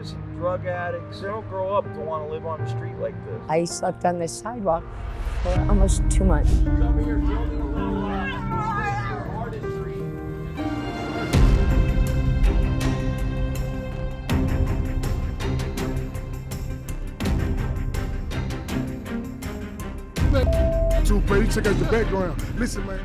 dealers and drug addicts. They don't grow up to want to live on the street like this. I slept on the sidewalk for almost 2 months. Over here building a little space for artistry. Too bad. Check out the background. Listen, man.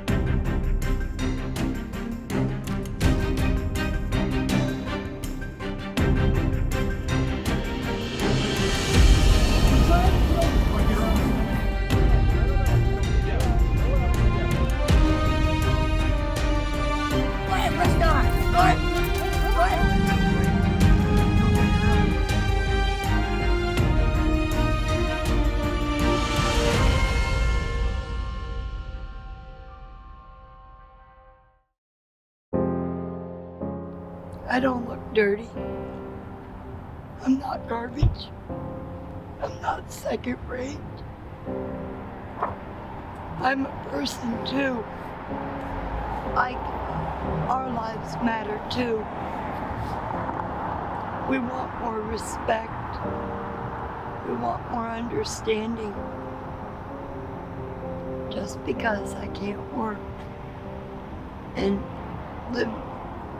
I don't look dirty. I'm not garbage. I'm not second rate. I'm a person too. Our lives matter too. We want more respect. We want more understanding. Just because I can't work and live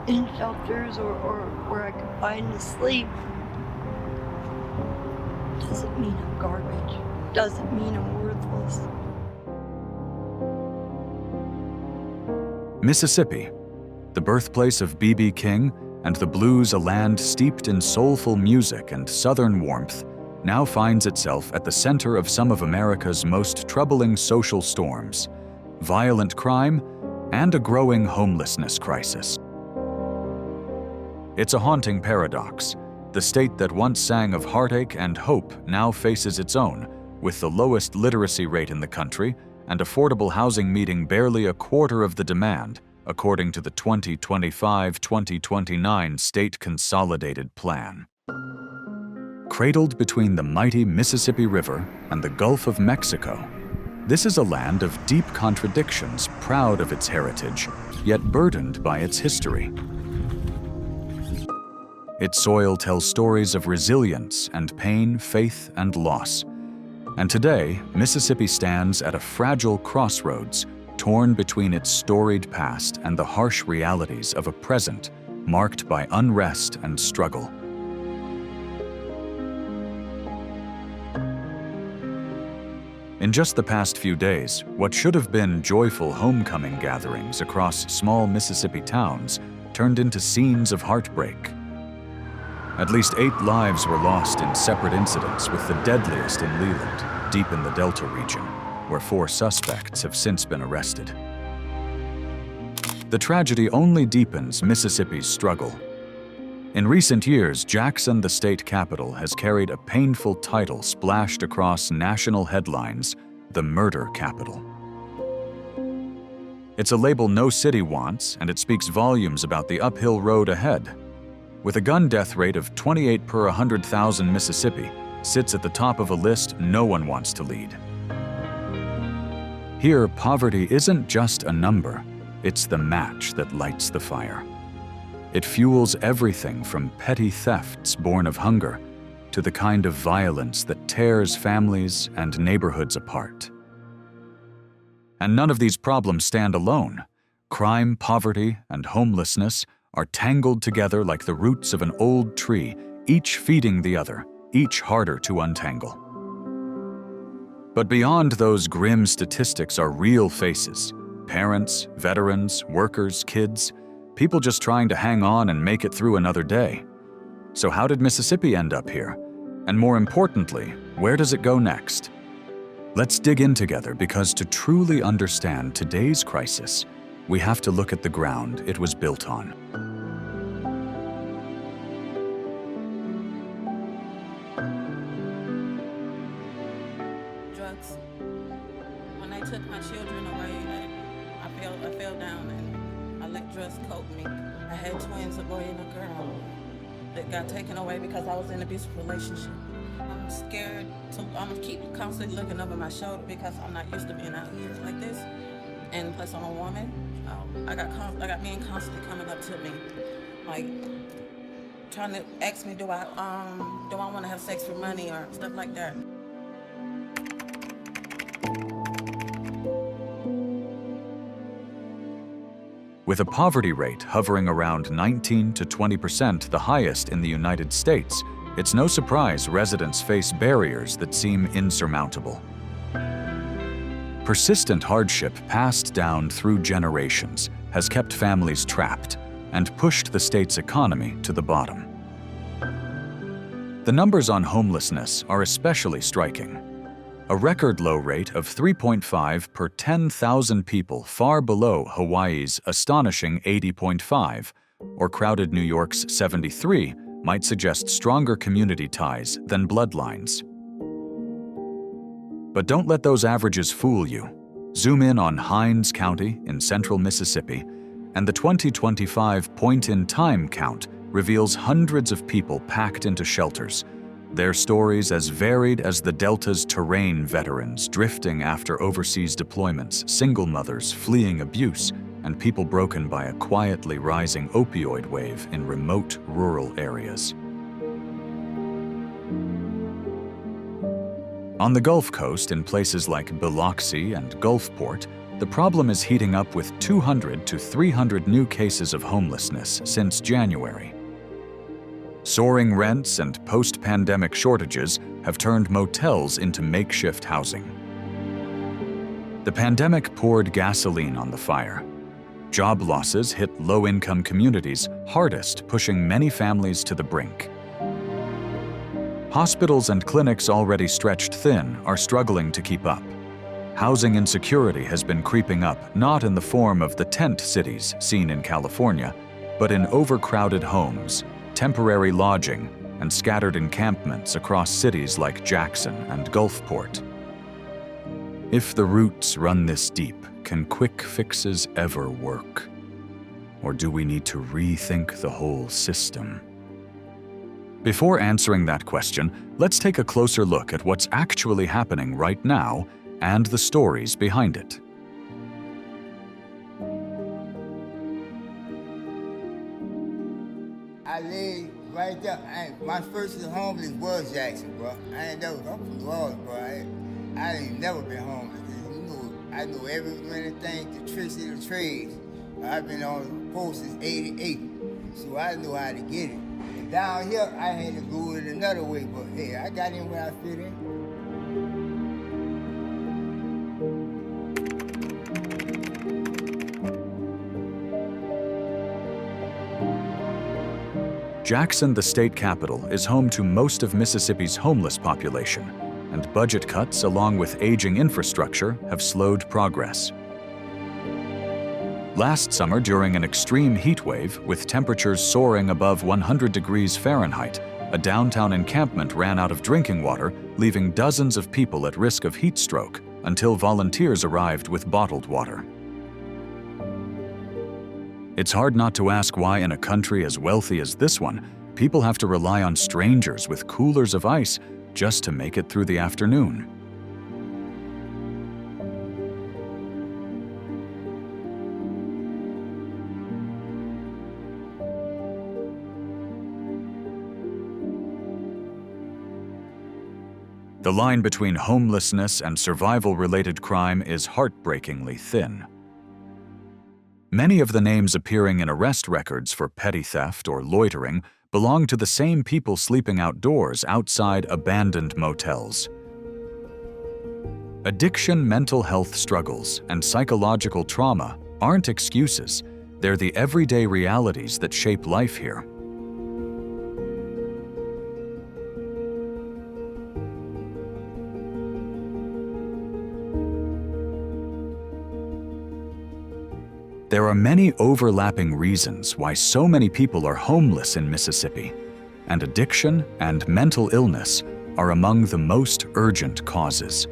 in shelters or where I can find to sleep doesn't mean I'm garbage. Doesn't mean I'm worthless. Mississippi, the birthplace of B.B. King and the blues, a land steeped in soulful music and southern warmth, now finds itself at the center of some of America's most troubling social storms, violent crime, and a growing homelessness crisis. It's a haunting paradox. The state that once sang of heartache and hope now faces its own, with the lowest literacy rate in the country and affordable housing meeting barely a quarter of the demand, according to the 2025-2029 State Consolidated Plan. Cradled between the mighty Mississippi River and the Gulf of Mexico, this is a land of deep contradictions, proud of its heritage, yet burdened by its history. Its soil tells stories of resilience and pain, faith, and loss. And today, Mississippi stands at a fragile crossroads, torn between its storied past and the harsh realities of a present marked by unrest and struggle. In just the past few days, what should have been joyful homecoming gatherings across small Mississippi towns turned into scenes of heartbreak. At least 8 lives were lost in separate incidents, with the deadliest in Leland, deep in the Delta region, where 4 suspects have since been arrested. The tragedy only deepens Mississippi's struggle. In recent years, Jackson, the state capital, has carried a painful title splashed across national headlines: the murder capital. It's a label no city wants, and it speaks volumes about the uphill road ahead. With a gun death rate of 28 per 100,000, Mississippi sits at the top of a list no one wants to lead. Here, poverty isn't just a number, it's the match that lights the fire. It fuels everything from petty thefts born of hunger to the kind of violence that tears families and neighborhoods apart. And none of these problems stand alone. Crime, poverty, and homelessness are tangled together like the roots of an old tree, each feeding the other, each harder to untangle. But beyond those grim statistics are real faces: parents, veterans, workers, kids, people just trying to hang on and make it through another day. So how did Mississippi end up here? And more importantly, where does it go next? Let's dig in together, because to truly understand today's crisis, we have to look at the ground it was built on. Drugs. When they took my children away, I fell down and I let drugs cope me. I had twins, a boy and a girl, that got taken away because I was in an abusive relationship. I'm scared I'm gonna keep constantly looking over my shoulder because I'm not used to being out here like this. And plus I'm a woman. I got men constantly coming up to me, like, trying to ask me, do I want to have sex for money or stuff like that. With a poverty rate hovering around 19 to 20%, the highest in the United States, it's no surprise residents face barriers that seem insurmountable. Persistent hardship passed down through generations has kept families trapped and pushed the state's economy to the bottom. The numbers on homelessness are especially striking. A record low rate of 3.5 per 10,000 people, far below Hawaii's astonishing 80.5, or crowded New York's 73, might suggest stronger community ties than bloodlines. But don't let those averages fool you. Zoom in on Hinds County in central Mississippi, and the 2025 point-in-time count reveals hundreds of people packed into shelters, their stories as varied as the Delta's terrain veterans drifting after overseas deployments, single mothers fleeing abuse, and people broken by a quietly rising opioid wave in remote rural areas. On the Gulf Coast, in places like Biloxi and Gulfport, the problem is heating up with 200 to 300 new cases of homelessness since January. Soaring rents and post-pandemic shortages have turned motels into makeshift housing. The pandemic poured gasoline on the fire. Job losses hit low-income communities hardest, pushing many families to the brink. Hospitals and clinics already stretched thin are struggling to keep up. Housing insecurity has been creeping up, not in the form of the tent cities seen in California, but in overcrowded homes, temporary lodging, and scattered encampments across cities like Jackson and Gulfport. If the roots run this deep, can quick fixes ever work? Or do we need to rethink the whole system? Before answering that question, let's take a closer look at what's actually happening right now and the stories behind it. I live right there. My first homeless was Jackson, bro. I'm from New Orleans, bro. I ain't never been homeless. I know everything, the tricks of the trades. I've been on the post since '88, so I know how to get it. And down here, I had to go it another way, but hey, I got in where I fit in. Jackson, the state capital, is home to most of Mississippi's homeless population, and budget cuts along with aging infrastructure have slowed progress. Last summer, during an extreme heat wave with temperatures soaring above 100 degrees Fahrenheit, a downtown encampment ran out of drinking water, leaving dozens of people at risk of heat stroke until volunteers arrived with bottled water. It's hard not to ask why in a country as wealthy as this one, people have to rely on strangers with coolers of ice just to make it through the afternoon. The line between homelessness and survival-related crime is heartbreakingly thin. Many of the names appearing in arrest records for petty theft or loitering belong to the same people sleeping outdoors outside abandoned motels. Addiction, mental health struggles, and psychological trauma aren't excuses. They're the everyday realities that shape life here. There are many overlapping reasons why so many people are homeless in Mississippi, and addiction and mental illness are among the most urgent causes.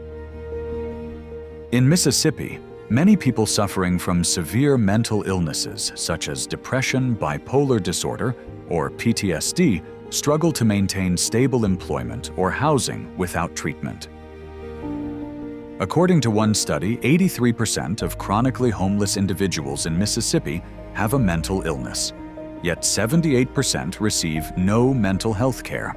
In Mississippi, many people suffering from severe mental illnesses such as depression, bipolar disorder, or PTSD struggle to maintain stable employment or housing without treatment. According to one study, 83% of chronically homeless individuals in Mississippi have a mental illness, yet 78% receive no mental health care.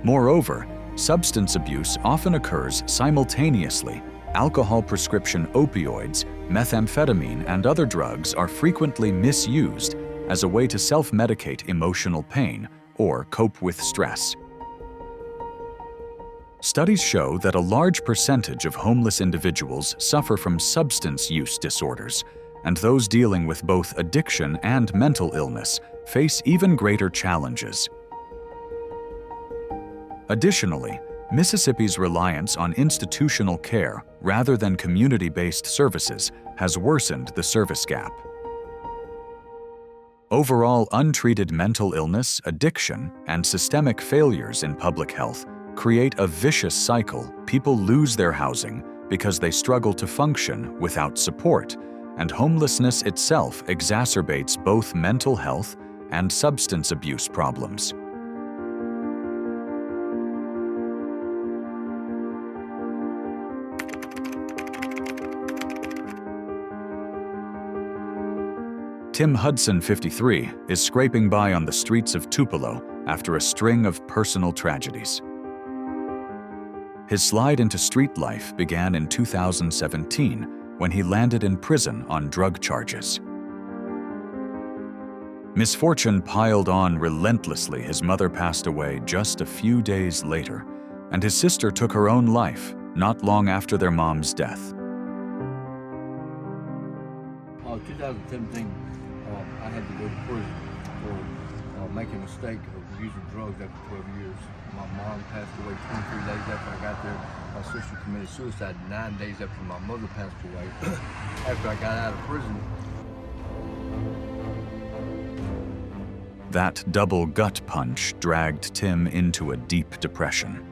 Moreover, substance abuse often occurs simultaneously. Alcohol prescription opioids, methamphetamine, and other drugs are frequently misused as a way to self-medicate emotional pain or cope with stress. Studies show that a large percentage of homeless individuals suffer from substance use disorders, and those dealing with both addiction and mental illness face even greater challenges. Additionally, Mississippi's reliance on institutional care rather than community-based services has worsened the service gap. Overall, untreated mental illness, addiction, and systemic failures in public health create a vicious cycle. People lose their housing because they struggle to function without support, and homelessness itself exacerbates both mental health and substance abuse problems. Tim Hudson, 53, is scraping by on the streets of Tupelo after a string of personal tragedies. His slide into street life began in 2017 when he landed in prison on drug charges. Misfortune piled on relentlessly. His mother passed away just a few days later, and his sister took her own life not long after their mom's death. 2017, I had to go to prison for making a mistake of using drugs after 12 years. My mom passed away 23 days after I got there. My sister committed suicide 9 days after my mother passed away. After I got out of prison. That double gut punch dragged Tim into a deep depression.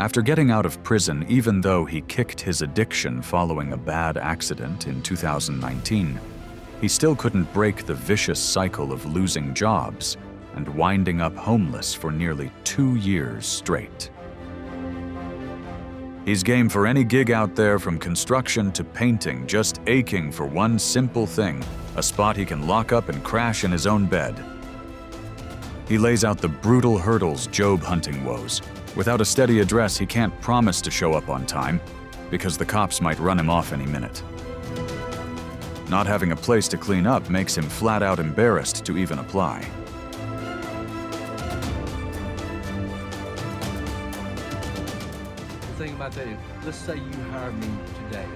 After getting out of prison, even though he kicked his addiction following a bad accident in 2019, he still couldn't break the vicious cycle of losing jobs and winding up homeless for nearly 2 years straight. He's game for any gig out there, from construction to painting, just aching for one simple thing: a spot he can lock up and crash in his own bed. He lays out the brutal hurdles job hunting woes. Without a steady address, he can't promise to show up on time because the cops might run him off any minute. Not having a place to clean up makes him flat out embarrassed to even apply. The thing about that is, let's say you hire me today,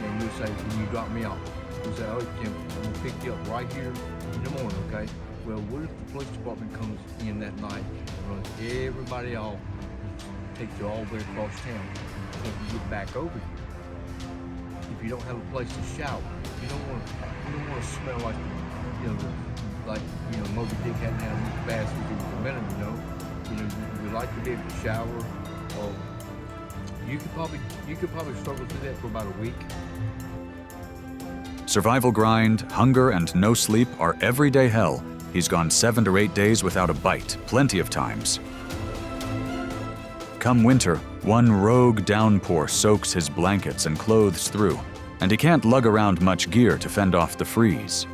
and you say, when you drop me off, you say, oh, Tim, I'm gonna pick you up right here in the morning, okay? Well, what if the police department comes in that night and runs everybody off, takes you all the way across town, so you get back over here? If you don't have a place to shower, you don't want to smell like, Moby Dick hadn't had a bath for a minute, you like to be able to shower, or you could probably struggle through that for about a week. Survival grind, hunger, and no sleep are everyday hell. He's gone 7 to 8 days without a bite, plenty of times. Come winter, one rogue downpour soaks his blankets and clothes through, and he can't lug around much gear to fend off the freeze.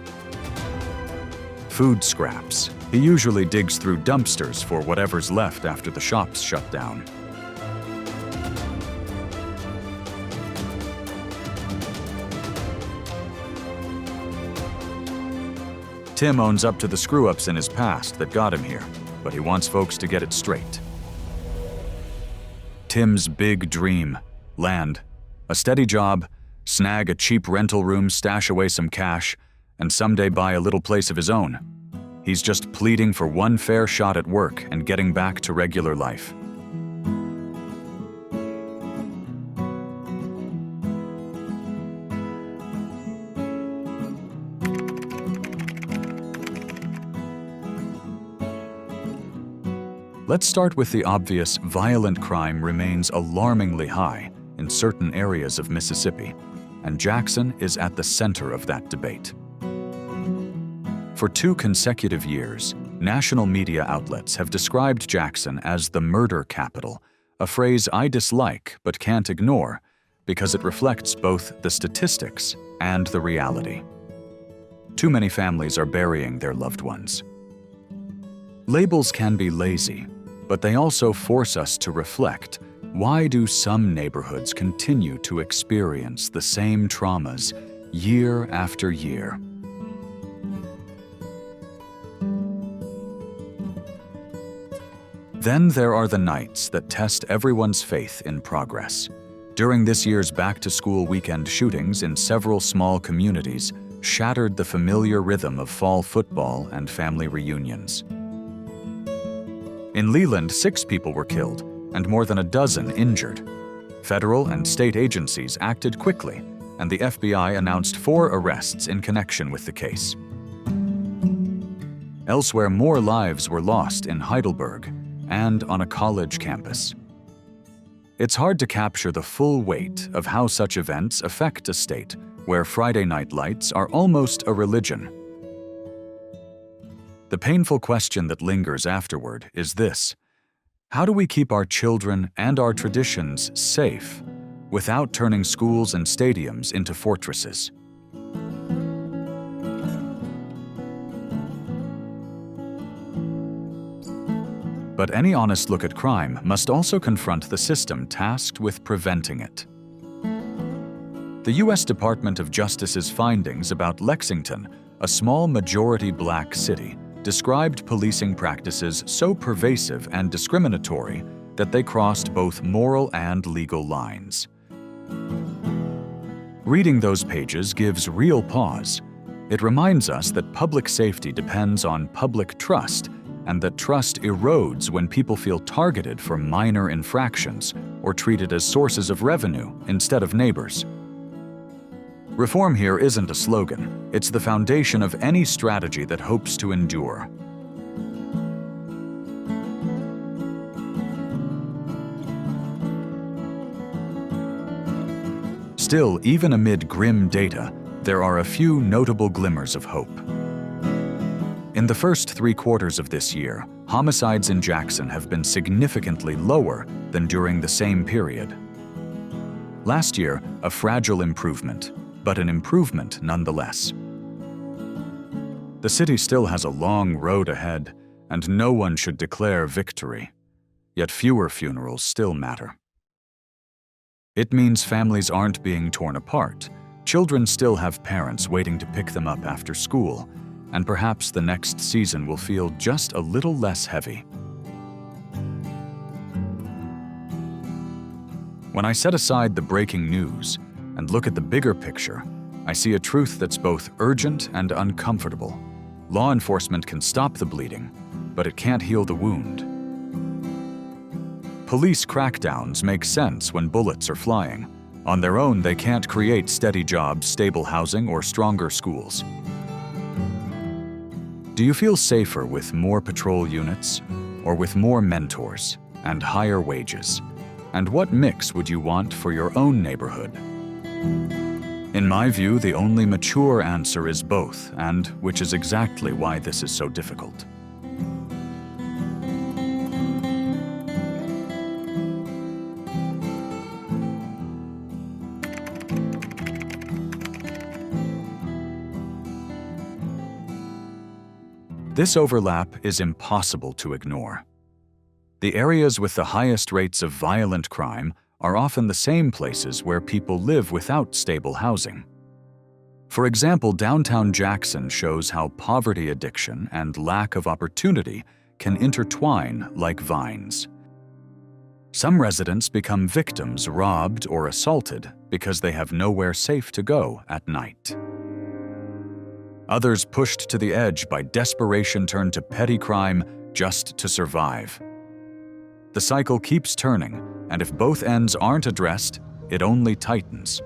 Food scraps. He usually digs through dumpsters for whatever's left after the shops shut down. Tim owns up to the screw-ups in his past that got him here, but he wants folks to get it straight. Tim's big dream: land, a steady job, snag a cheap rental room, stash away some cash, and someday buy a little place of his own. He's just pleading for one fair shot at work and getting back to regular life. Let's start with the obvious. Violent crime remains alarmingly high in certain areas of Mississippi, and Jackson is at the center of that debate. For 2 consecutive years, national media outlets have described Jackson as the murder capital, a phrase I dislike but can't ignore because it reflects both the statistics and the reality. Too many families are burying their loved ones. Labels can be lazy, but they also force us to reflect. Why do some neighborhoods continue to experience the same traumas year after year? Then there are the nights that test everyone's faith in progress. During this year's back-to-school weekend, shootings in several small communities shattered the familiar rhythm of fall football and family reunions. In Leland, 6 people were killed and more than a dozen injured. Federal and state agencies acted quickly, and the FBI announced 4 arrests in connection with the case. Elsewhere, more lives were lost in Heidelberg and on a college campus. It's hard to capture the full weight of how such events affect a state where Friday night lights are almost a religion. The painful question that lingers afterward is this: how do we keep our children and our traditions safe without turning schools and stadiums into fortresses? But any honest look at crime must also confront the system tasked with preventing it. The U.S. Department of Justice's findings about Lexington, a small majority black city, described policing practices so pervasive and discriminatory that they crossed both moral and legal lines. Reading those pages gives real pause. It reminds us that public safety depends on public trust, and that trust erodes when people feel targeted for minor infractions or treated as sources of revenue instead of neighbors. Reform here isn't a slogan, it's the foundation of any strategy that hopes to endure. Still, even amid grim data, there are a few notable glimmers of hope. In the first 3 quarters of this year, homicides in Jackson have been significantly lower than during the same period. Last year, a fragile improvement, but an improvement nonetheless. The city still has a long road ahead, and no one should declare victory. Yet fewer funerals still matter. It means families aren't being torn apart. Children still have parents waiting to pick them up after school, and perhaps the next season will feel just a little less heavy. When I set aside the breaking news and look at the bigger picture, I see a truth that's both urgent and uncomfortable. Law enforcement can stop the bleeding, but it can't heal the wound. Police crackdowns make sense when bullets are flying. On their own, they can't create steady jobs, stable housing, or stronger schools. Do you feel safer with more patrol units or with more mentors and higher wages? And what mix would you want for your own neighborhood? In my view, the only mature answer is both, and which is exactly why this is so difficult. This overlap is impossible to ignore. The areas with the highest rates of violent crime are often the same places where people live without stable housing. For example, downtown Jackson shows how poverty addiction and lack of opportunity can intertwine like vines. Some residents become victims, robbed or assaulted because they have nowhere safe to go at night. Others pushed to the edge by desperation turn to petty crime just to survive. The cycle keeps turning, and if both ends aren't addressed, it only tightens.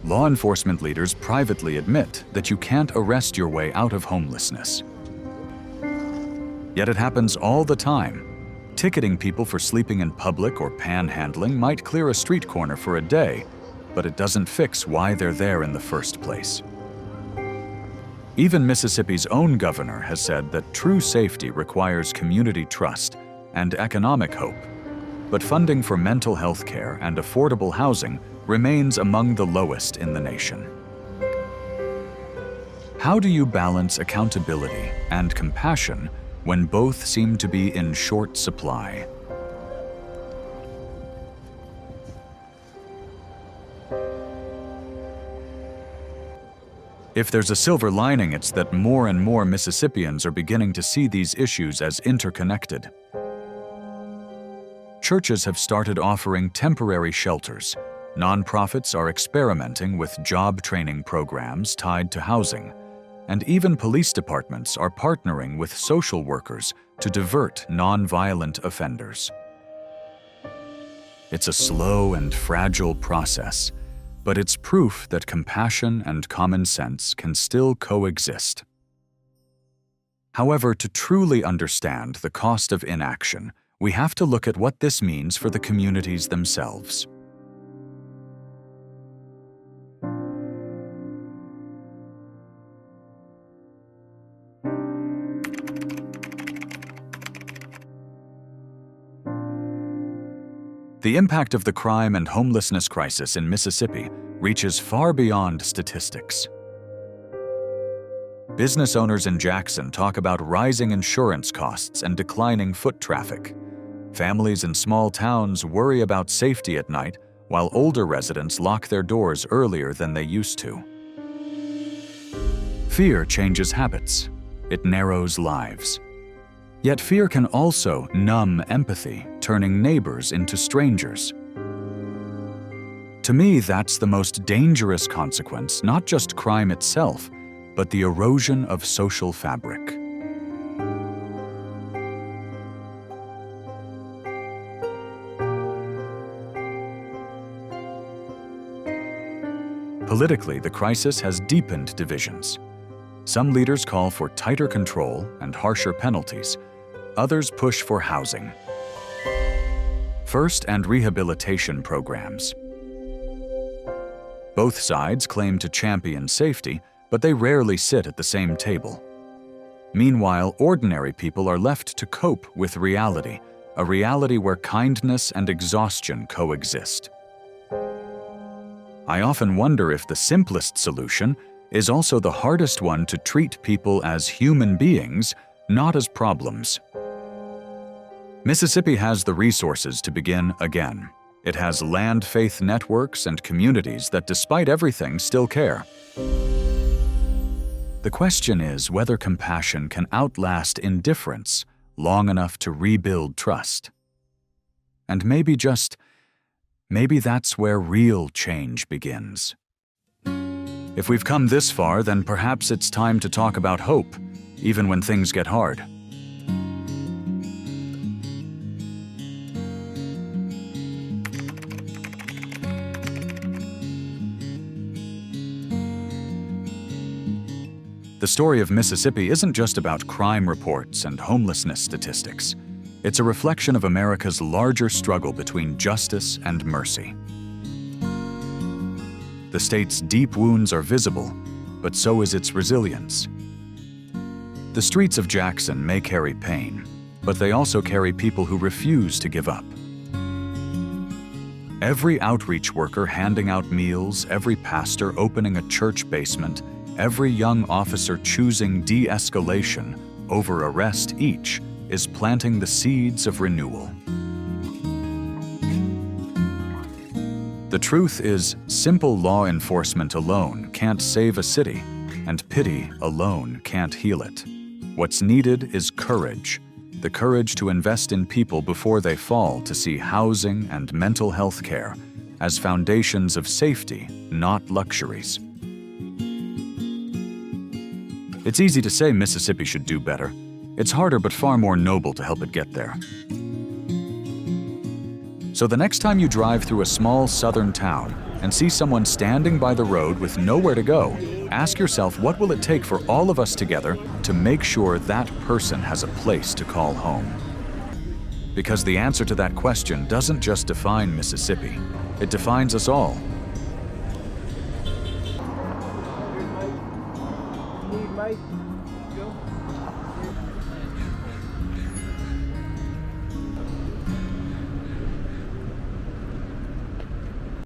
Law enforcement leaders privately admit that you can't arrest your way out of homelessness. Yet it happens all the time. Ticketing people for sleeping in public or panhandling might clear a street corner for a day, but it doesn't fix why they're there in the first place. Even Mississippi's own governor has said that true safety requires community trust and economic hope. But funding for mental health care and affordable housing remains among the lowest in the nation. How do you balance accountability and compassion when both seem to be in short supply? If there's a silver lining, it's that more and more Mississippians are beginning to see these issues as interconnected. Churches have started offering temporary shelters. Nonprofits are experimenting with job training programs tied to housing. And even police departments are partnering with social workers to divert nonviolent offenders. It's a slow and fragile process, but it's proof that compassion and common sense can still coexist. However, to truly understand the cost of inaction, we have to look at what this means for the communities themselves. The impact of the crime and homelessness crisis in Mississippi reaches far beyond statistics. Business owners in Jackson talk about rising insurance costs and declining foot traffic. Families in small towns worry about safety at night, while older residents lock their doors earlier than they used to. Fear changes habits. It narrows lives. Yet fear can also numb empathy, turning neighbors into strangers. To me, that's the most dangerous consequence, not just crime itself, but the erosion of social fabric. Politically, the crisis has deepened divisions. Some leaders call for tighter control and harsher penalties. Others push for housing. First and rehabilitation programs. Both sides claim to champion safety, but they rarely sit at the same table. Meanwhile, ordinary people are left to cope with reality, a reality where kindness and exhaustion coexist. I often wonder if the simplest solution is also the hardest one to treat people as human beings, not as problems. Mississippi has the resources to begin again. It has land faith networks and communities that, despite everything, still care. The question is whether compassion can outlast indifference long enough to rebuild trust. And maybe that's where real change begins. If we've come this far, then perhaps it's time to talk about hope, even when things get hard. The story of Mississippi isn't just about crime reports and homelessness statistics. It's a reflection of America's larger struggle between justice and mercy. The state's deep wounds are visible, but so is its resilience. The streets of Jackson may carry pain, but they also carry people who refuse to give up. Every outreach worker handing out meals, every pastor opening a church basement, every young officer choosing de-escalation over arrest each is planting the seeds of renewal. The truth is, simple law enforcement alone can't save a city, and pity alone can't heal it. What's needed is courage, the courage to invest in people before they fall, to see housing and mental health care as foundations of safety, not luxuries. It's easy to say Mississippi should do better. It's harder but far more noble to help it get there. So the next time you drive through a small southern town and see someone standing by the road with nowhere to go, ask yourself, what will it take for all of us together to make sure that person has a place to call home? Because the answer to that question doesn't just define Mississippi, it defines us all.